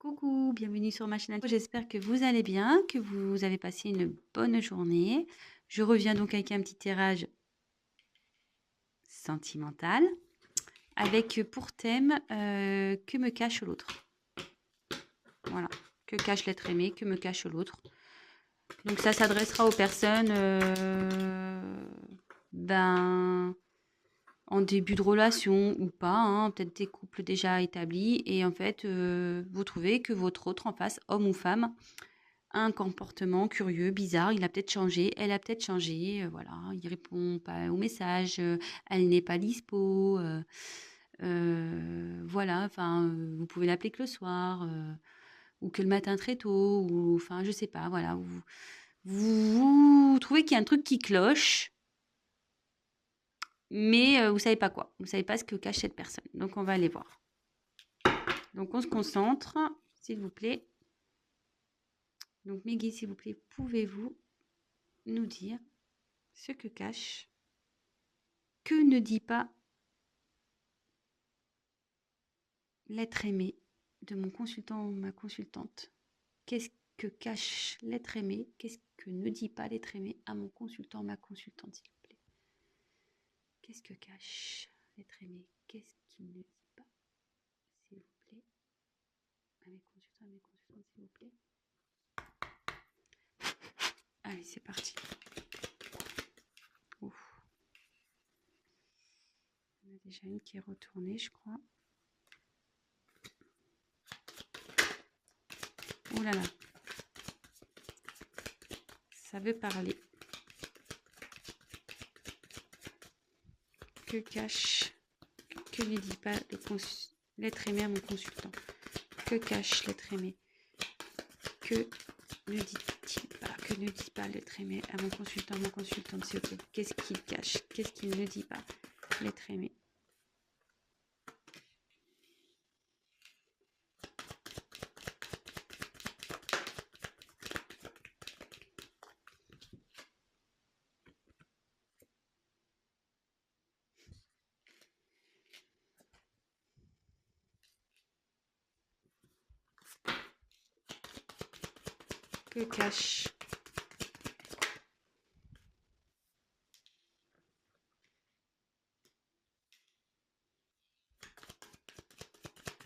Coucou, bienvenue sur ma chaîne. J'espère que vous allez bien, que vous avez passé une bonne journée. Je reviens donc avec un petit tirage sentimental avec pour thème que me cache l'autre. Voilà, que cache l'être aimé, que me cache l'autre. Donc ça s'adressera aux personnes en début de relation ou pas, hein, peut-être des couples déjà établis et en fait vous trouvez que votre autre en face, homme ou femme, un comportement curieux, bizarre, il a peut-être changé, elle a peut-être changé, voilà, il répond pas aux messages, elle n'est pas dispo, voilà, enfin, vous pouvez l'appeler que le soir, ou que le matin très tôt, ou enfin, je sais pas, voilà, vous trouvez qu'il y a un truc qui cloche, mais vous savez pas quoi, vous savez pas ce que cache cette personne. Donc on va aller voir. Donc on se concentre, s'il vous plaît. Donc Meggy, s'il vous plaît, pouvez-vous nous dire ce que cache, que ne dit pas l'être aimé de mon consultant ou ma consultante? Qu'est-ce que cache l'être aimé? Qu'est-ce que ne dit pas l'être aimé à mon consultant ou ma consultante, s'il vous plaît? Qu'est-ce que cache l'être aimé? Qu'est-ce qu'il ne dit pas, s'il vous plaît, à mes consultants et mes consultantes, s'il vous plaît? Allez, c'est parti. Ouf. Il y en a déjà une qui est retournée, je crois. Oh là là. Ça veut parler. Que cache, que ne dit pas l'être aimé à mon consultant? Que cache l'être aimé? Que ne dit-il pas? Que ne dit pas l'être aimé à mon consultant, mon consultante, s'il vous plaît? Qu'est-ce qu'il cache? Qu'est-ce qu'il ne dit pas, l'être aimé? Que cache?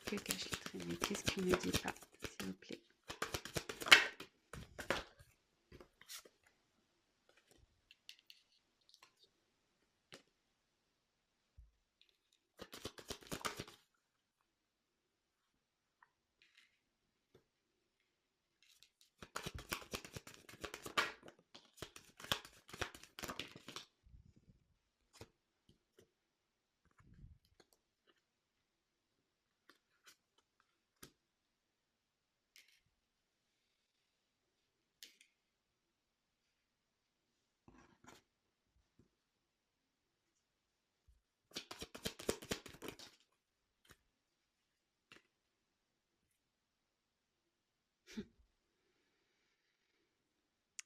Que cache l'être aimé? Qu'est-ce qu'il ne dit pas, s'il vous plaît?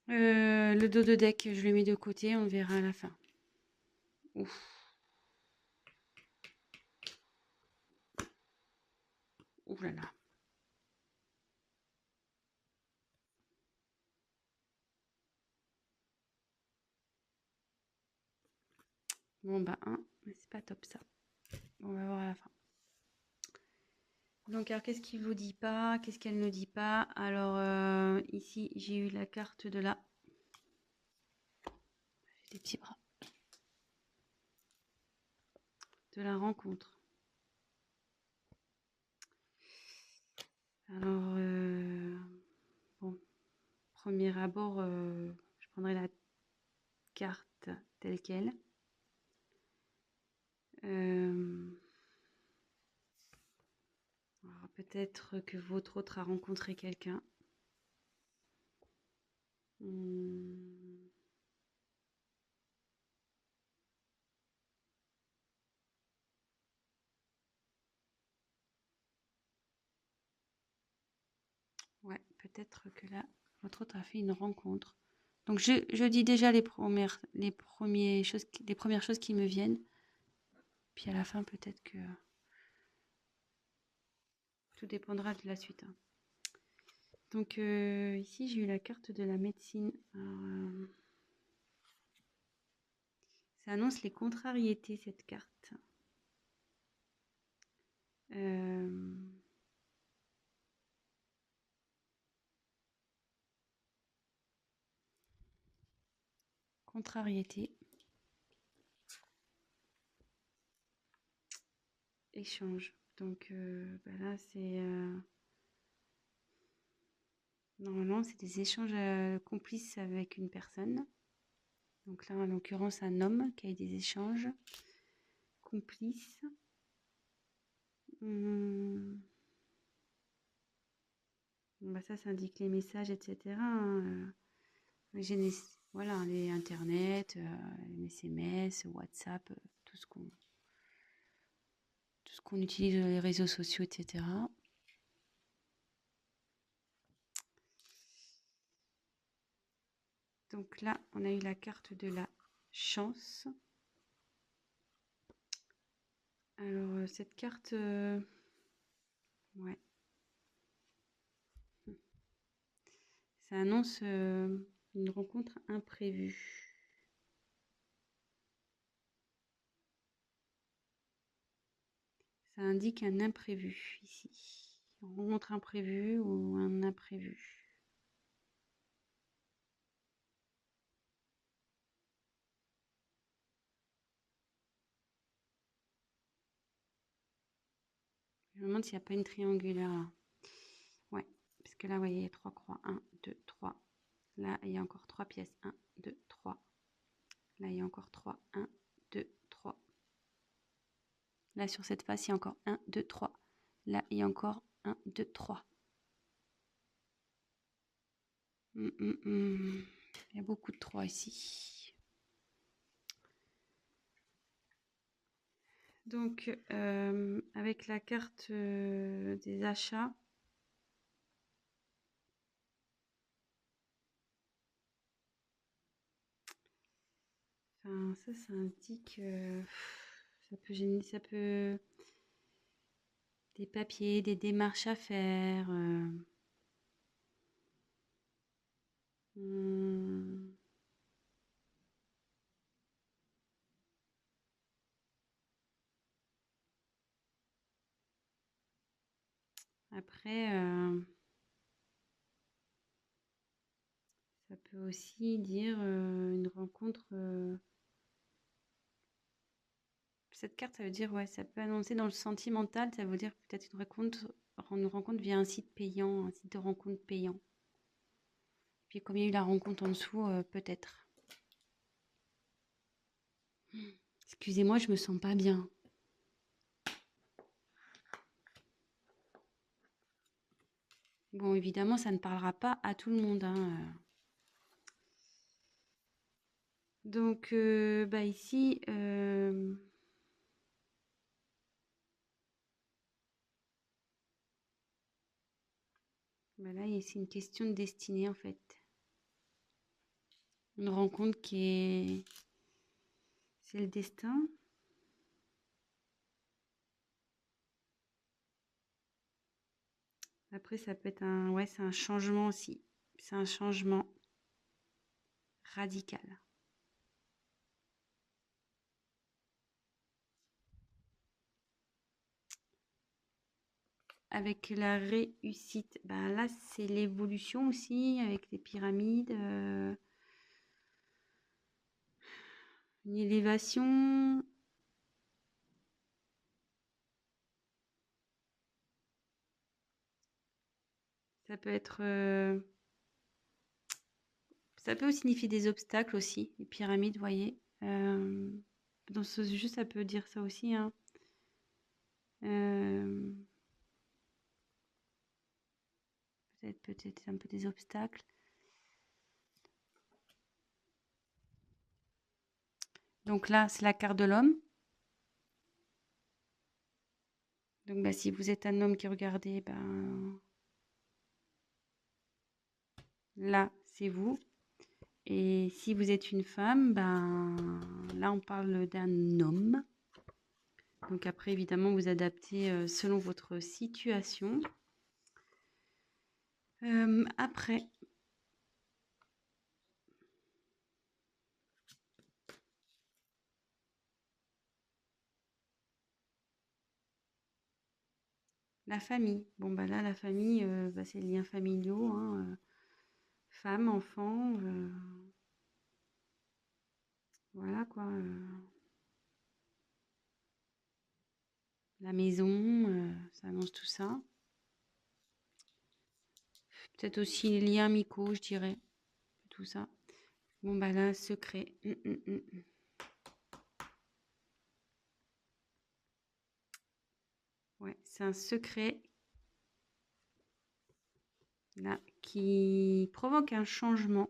Le dos de deck, je le mets de côté, on verra à la fin. Ouf. Ouh là là. Bon bah, mais c'est pas top ça. On va voir à la fin. Donc, alors, qu'est-ce qu'il vous dit pas? Qu'est-ce qu'elle ne dit pas? Alors, ici, j'ai eu la carte de la... J'ai des petits bras. De la rencontre. Alors, bon, premier abord, je prendrai la carte telle quelle. Peut-être que votre autre a rencontré quelqu'un. Ouais, peut-être que là, votre autre a fait une rencontre. Donc, je dis déjà les premières choses qui me viennent. Puis à la fin, peut-être que tout dépendra de la suite. Hein. Donc ici, j'ai eu la carte de la médecine. Alors, ça annonce les contrariétés, cette carte. Contrariété. Échange. Donc là, c'est... normalement, c'est des échanges complices avec une personne. Donc là, en l'occurrence, un homme qui a eu des échanges complices. Ça indique les messages, etc. Voilà, les Internet, les SMS, WhatsApp, tout ce qu'on utilise les réseaux sociaux, etc. Donc là, on a eu la carte de la chance. Alors, cette carte... ouais. Ça annonce une rencontre imprévue. Ça indique un imprévu ici. Une rencontre imprévue ou un imprévu. Je me demande s'il n'y a pas une triangulaire là. Ouais, parce que là, vous voyez, il y a 3 croix. 1, 2, 3. Là, il y a encore 3 pièces. 1, 2, 3. Là, il y a encore 3. 1, 2, 3. Là, sur cette face, il y a encore 1, 2, 3. Là, il y a encore 1, 2, 3. Il y a beaucoup de 3 ici. Donc, avec la carte des achats, ça indique... ça peut... Des papiers, des démarches à faire. Après, ça peut aussi dire une rencontre. Cette carte, ça veut dire, ouais, ça peut annoncer dans le sentimental, ça veut dire peut-être une rencontre via un site payant, un site de rencontre payant. Puis comme il y a eu la rencontre en dessous, peut-être. Excusez-moi, je me sens pas bien. Bon, évidemment, ça ne parlera pas à tout le monde, hein. Donc, ici, là, c'est une question de destinée, en fait. Une rencontre qui est... C'est le destin. Après, ça peut être un... Ouais, c'est un changement aussi. C'est un changement radical. Avec la réussite, là, c'est l'évolution aussi, avec les pyramides. Une élévation. Ça peut être... ça peut signifier des obstacles aussi, les pyramides, vous voyez. Dans ce jeu, ça peut dire ça aussi, hein. Peut-être un peu des obstacles. Donc là, c'est la carte de l'homme. Donc si vous êtes un homme qui regardez, là, c'est vous. Et si vous êtes une femme, là, on parle d'un homme. Donc après, évidemment, vous adaptez selon votre situation. Après, la famille. Bon, bah là, la famille, bah, c'est les liens familiaux, hein, femme, enfant, voilà quoi. La maison, ça annonce tout ça. Peut-être aussi les liens amicaux, je dirais. Tout ça. Bon, bah là, secret. Ouais, c'est un secret là qui provoque un changement.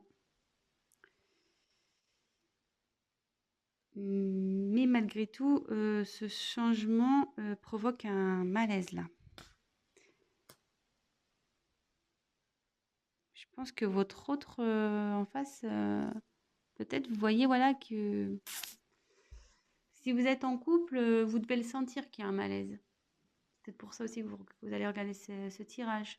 Mais malgré tout, ce changement provoque un malaise là. Je pense que votre autre en face, peut-être vous voyez voilà que si vous êtes en couple, vous devez le sentir qu'il y a un malaise. C'est peut-être pour ça aussi que vous allez regarder ce tirage.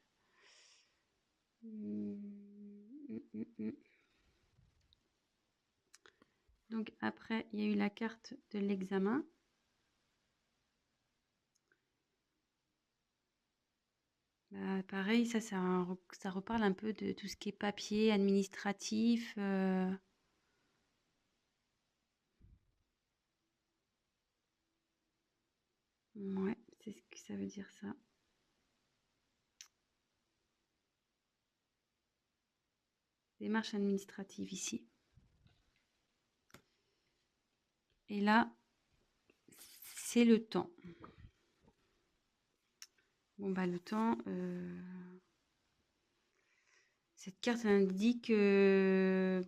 Donc après, il y a eu la carte de l'examen. Bah, pareil, ça reparle un peu de tout ce qui est papier, administratif. Ouais, c'est ce que ça veut dire ça. Démarche administrative ici. Et là, c'est le temps. Bon, bah, le temps, cette carte indique bah,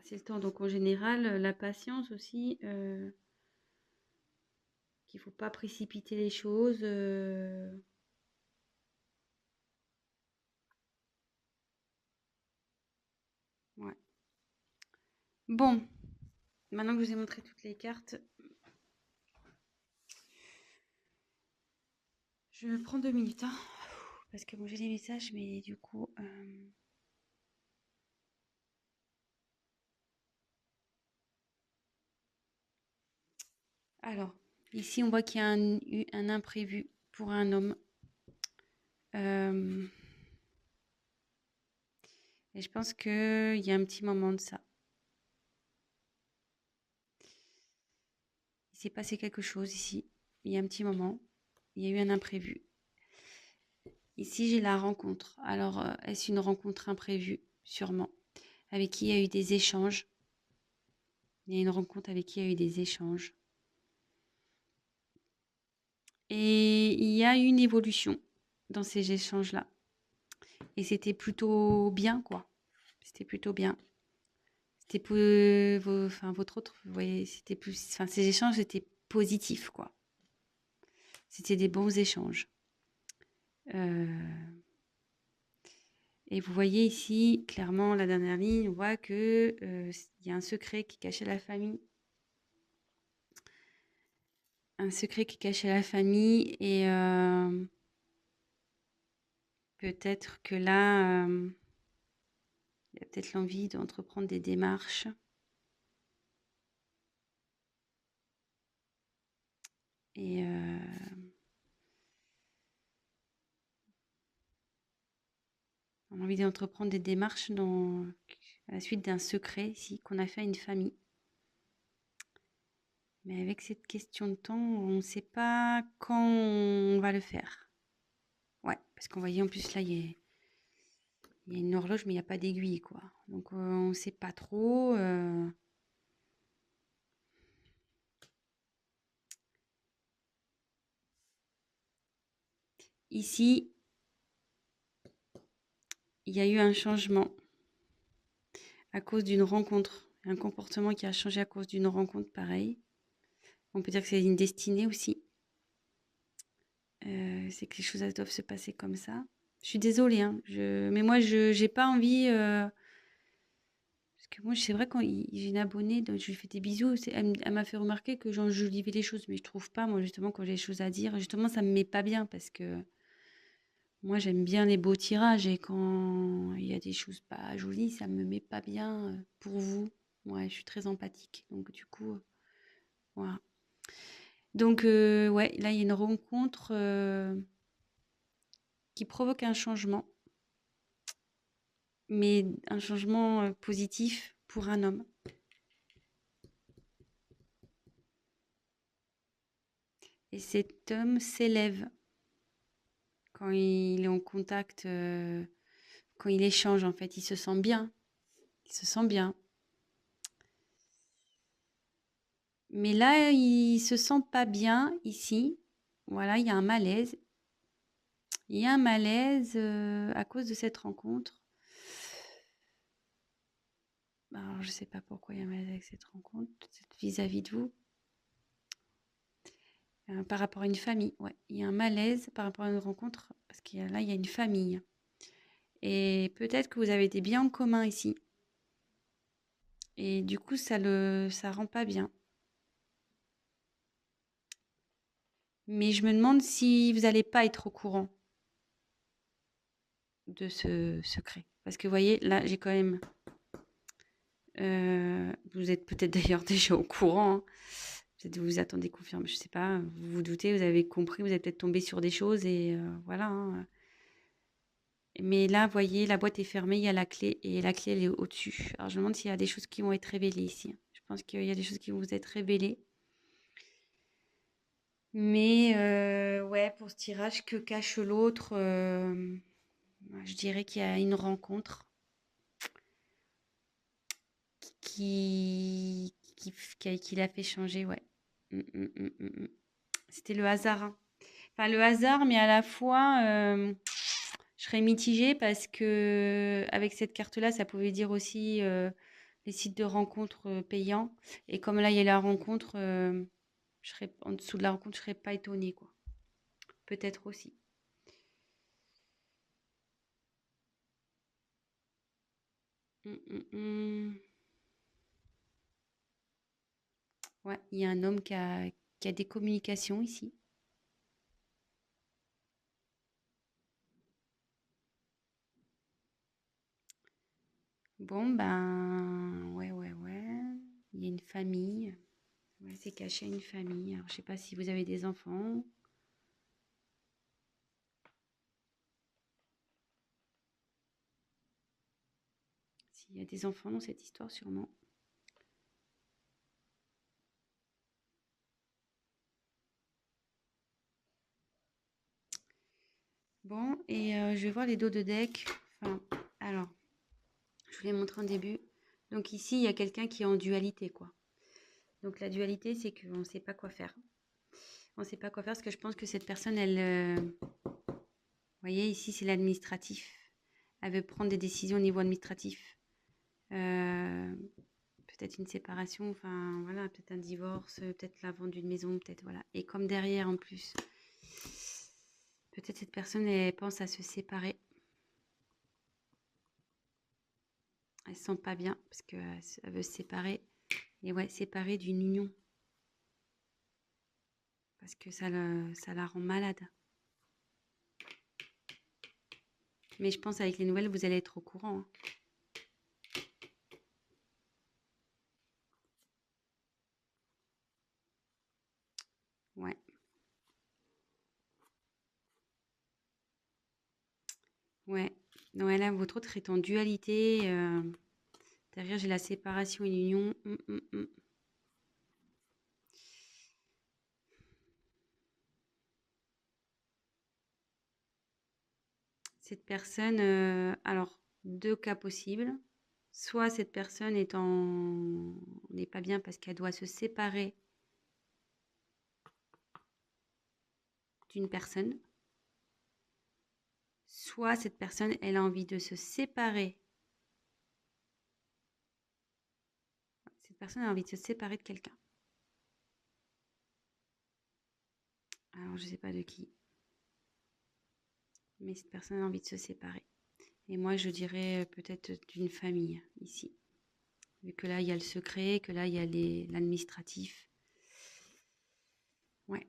c'est le temps. Donc, en général, la patience aussi, qu'il ne faut pas précipiter les choses. Ouais. Bon, maintenant que je vous ai montré toutes les cartes, je prends 2 minutes, hein, parce que bon, j'ai des messages, mais du coup... Alors, ici, on voit qu'il y a un imprévu pour un homme. Et je pense qu'il y a un petit moment de ça. Il s'est passé quelque chose ici. Il y a un petit moment. Il y a eu un imprévu. Ici, j'ai la rencontre. Alors, est-ce une rencontre imprévue? Sûrement. Avec qui il y a eu des échanges. Il y a une rencontre avec qui il y a eu des échanges. Et il y a eu une évolution dans ces échanges-là. Et c'était plutôt bien, quoi. C'était plutôt bien. C'était pour votre autre, vous voyez, c'était plus, enfin, ces échanges étaient positifs, quoi. C'était des bons échanges. Et vous voyez ici, clairement, la dernière ligne, on voit que il y a un secret qui est caché à la famille. Un secret qui est caché à la famille et peut-être que là, il y a peut-être l'envie d'entreprendre des démarches. Et on a envie d'entreprendre des démarches à la suite d'un secret ici qu'on a fait à une famille. Mais avec cette question de temps, on ne sait pas quand on va le faire. Ouais, parce qu'on voyait en plus là, il y a une horloge, mais il n'y a pas d'aiguille, quoi. Donc on ne sait pas trop. Ici, il y a eu un changement à cause d'une rencontre. Un comportement qui a changé à cause d'une rencontre, pareil. On peut dire que c'est une destinée aussi. C'est que les choses doivent se passer comme ça. Je suis désolée, hein, mais moi, je n'ai pas envie... parce que moi, c'est vrai, quand j'ai une abonnée, donc je lui fais des bisous, elle m'a fait remarquer que j'enjolivais les choses, mais je trouve pas, moi, justement, quand j'ai des choses à dire, justement, ça me met pas bien parce que moi, j'aime bien les beaux tirages et quand il y a des choses pas jolies, ça me met pas bien pour vous. Ouais, je suis très empathique, donc du coup, voilà. Donc, ouais, là, il y a une rencontre qui provoque un changement, mais un changement positif pour un homme. Et cet homme s'élève quand il est en contact, quand il échange, en fait, il se sent bien. Il se sent bien. Mais là, il se sent pas bien ici. Voilà, il y a un malaise. Il y a un malaise à cause de cette rencontre. Alors, je sais pas pourquoi il y a un malaise avec cette rencontre, vis-à-vis de vous. Par rapport à une famille, ouais. Il y a un malaise par rapport à une rencontre, parce qu'il y a, là, il y a une famille. Et peut-être que vous avez des biens en commun ici. Et du coup, ça rend pas bien. Mais je me demande si vous n'allez pas être au courant de ce secret. Parce que vous voyez, là, j'ai quand même... vous êtes peut-être d'ailleurs déjà au courant, hein. Peut-être vous vous attendez confirme, je sais pas, vous vous doutez, vous avez compris, vous êtes peut-être tombé sur des choses et voilà, hein. Mais là, vous voyez, la boîte est fermée, il y a la clé et la clé, elle est au-dessus. Alors, je me demande s'il y a des choses qui vont être révélées ici. Je pense qu'il y a des choses qui vont vous être révélées. Mais ouais, pour ce tirage, que cache l'autre, je dirais qu'il y a une rencontre qui l'a fait changer, ouais. C'était le hasard, hein. Enfin, le hasard, mais à la fois, je serais mitigée parce que avec cette carte-là, ça pouvait dire aussi les sites de rencontres payants. Et comme là, il y a la rencontre, je serais en dessous de la rencontre, je serais pas étonnée, quoi. Peut-être aussi. Hum, hum, hum. Ouais, il y a un homme qui a des communications ici. Bon, ben, ouais, ouais, ouais. Il y a une famille. Ouais, c'est caché à une famille. Alors, je sais pas si vous avez des enfants. S'il y a des enfants dans cette histoire, sûrement. Bon, et je vais voir les dos de deck. Enfin, alors, je vous l'ai montré en début. Donc ici, il y a quelqu'un qui est en dualité, quoi. Donc la dualité, c'est qu'on ne sait pas quoi faire. On ne sait pas quoi faire parce que je pense que cette personne, vous voyez, ici, c'est l'administratif. Elle veut prendre des décisions au niveau administratif. Euh, peut-être une séparation, enfin voilà, peut-être un divorce, peut-être la vente d'une maison, peut-être voilà. Et comme derrière en plus, peut-être cette personne elle pense à se séparer. Elle se sent pas bien parce qu'elle veut se séparer. Et ouais, séparer d'une union parce que ça la rend malade. Mais je pense avec les nouvelles, vous allez être au courant, hein. Ouais, ouais. Ouais, là, votre autre est en dualité. Derrière, j'ai la séparation et l'union. Cette personne, alors, deux cas possibles. Soit cette personne n'est pas bien parce qu'elle doit se séparer d'une personne. Soit cette personne, elle a envie de se séparer. Cette personne a envie de se séparer de quelqu'un. Alors, je ne sais pas de qui. Mais cette personne a envie de se séparer. Et moi, je dirais peut-être d'une famille ici. Vu que là, il y a le secret, que là, il y a l'administratif. Ouais.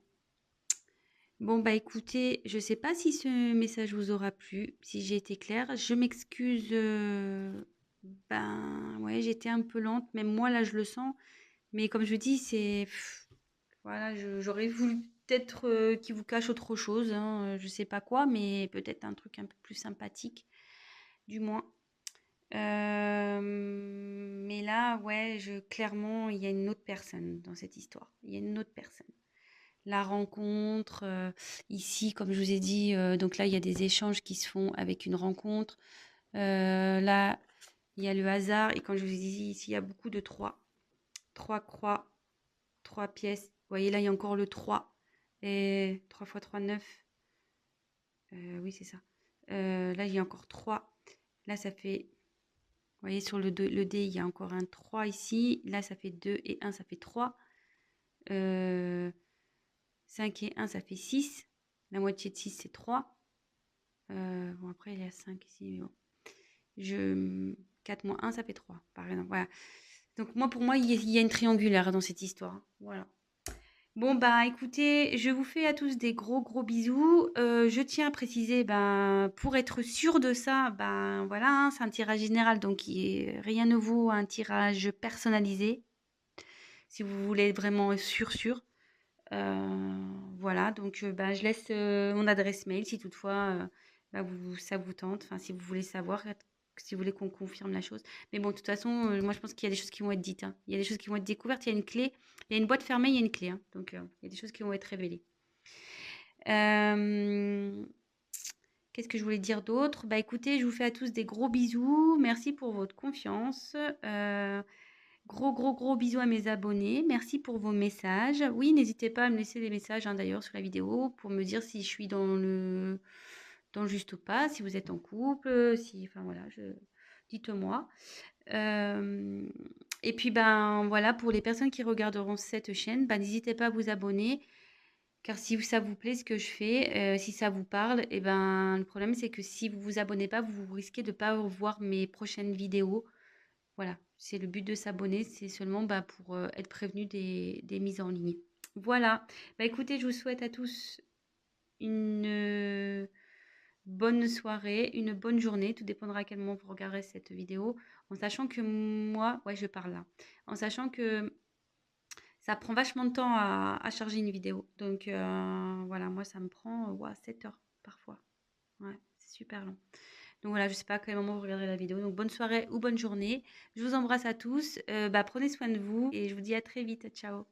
Bon, bah écoutez, je sais pas si ce message vous aura plu, si j'ai été claire. Je m'excuse. Ben, ouais, j'étais un peu lente. Même moi, là, je le sens. Mais comme je dis, voilà, j'aurais voulu peut-être qu'il vous cache autre chose, hein, je sais pas quoi, mais peut-être un truc un peu plus sympathique, du moins. Mais là, ouais, clairement, il y a une autre personne dans cette histoire. Il y a une autre personne. La rencontre, ici, comme je vous ai dit, donc là, il y a des échanges qui se font avec une rencontre. Là, il y a le hasard. Et quand je vous ai dit, ici, il y a beaucoup de trois. Trois croix, trois pièces. Vous voyez, là, il y a encore le 3. Et 3 fois 3, 9. Oui, c'est ça. Là, il y a encore 3. Là, ça fait... Vous voyez, sur le dé, il y a encore un 3 ici. Là, ça fait 2 et 1, ça fait 3. 5 et 1, ça fait 6. La moitié de 6, c'est 3. Bon, après, il y a 5 ici, mais bon. 4 moins 1, ça fait 3, par exemple. Voilà. Donc, pour moi, il y a une triangulaire dans cette histoire. Voilà. Bon, bah écoutez, je vous fais à tous des gros gros bisous. Je tiens à préciser, ben, pour être sûr de ça, ben voilà, hein, c'est un tirage général, donc rien ne vaut un tirage personnalisé. Si vous voulez être vraiment sûr. Voilà, donc ben, je laisse mon adresse mail si toutefois ben, ça vous tente, enfin si vous voulez savoir, si vous voulez qu'on confirme la chose. Mais bon, de toute façon, moi je pense qu'il y a des choses qui vont être dites, hein. Il y a des choses qui vont être découvertes, il y a une clé, il y a une boîte fermée, il y a une clé, hein. Donc il y a des choses qui vont être révélées. Qu'est-ce que je voulais dire d'autre? Bah écoutez, je vous fais à tous des gros bisous. Merci pour votre confiance. Gros bisous à mes abonnés. Merci pour vos messages. Oui, n'hésitez pas à me laisser des messages hein, d'ailleurs sur la vidéo pour me dire si je suis dans le juste ou pas, si vous êtes en couple, si, enfin voilà, dites-moi. Et puis ben voilà, pour les personnes qui regarderont cette chaîne, ben, n'hésitez pas à vous abonner. Car si ça vous plaît ce que je fais, si ça vous parle, et ben le problème c'est que si vous vous abonnez pas, vous risquez de pas voir mes prochaines vidéos. Voilà, c'est le but de s'abonner, c'est seulement bah, pour être prévenu des mises en ligne. Voilà, bah écoutez, je vous souhaite à tous une bonne soirée, une bonne journée, tout dépendra à quel moment vous regarderez cette vidéo, en sachant que moi, ouais je parle là, en sachant que ça prend vachement de temps à charger une vidéo. Donc voilà, moi ça me prend 7 heures parfois. Ouais, c'est super long. Donc voilà, je sais pas à quel moment vous regarderez la vidéo. Donc bonne soirée ou bonne journée. Je vous embrasse à tous. Bah, prenez soin de vous et je vous dis à très vite. Ciao.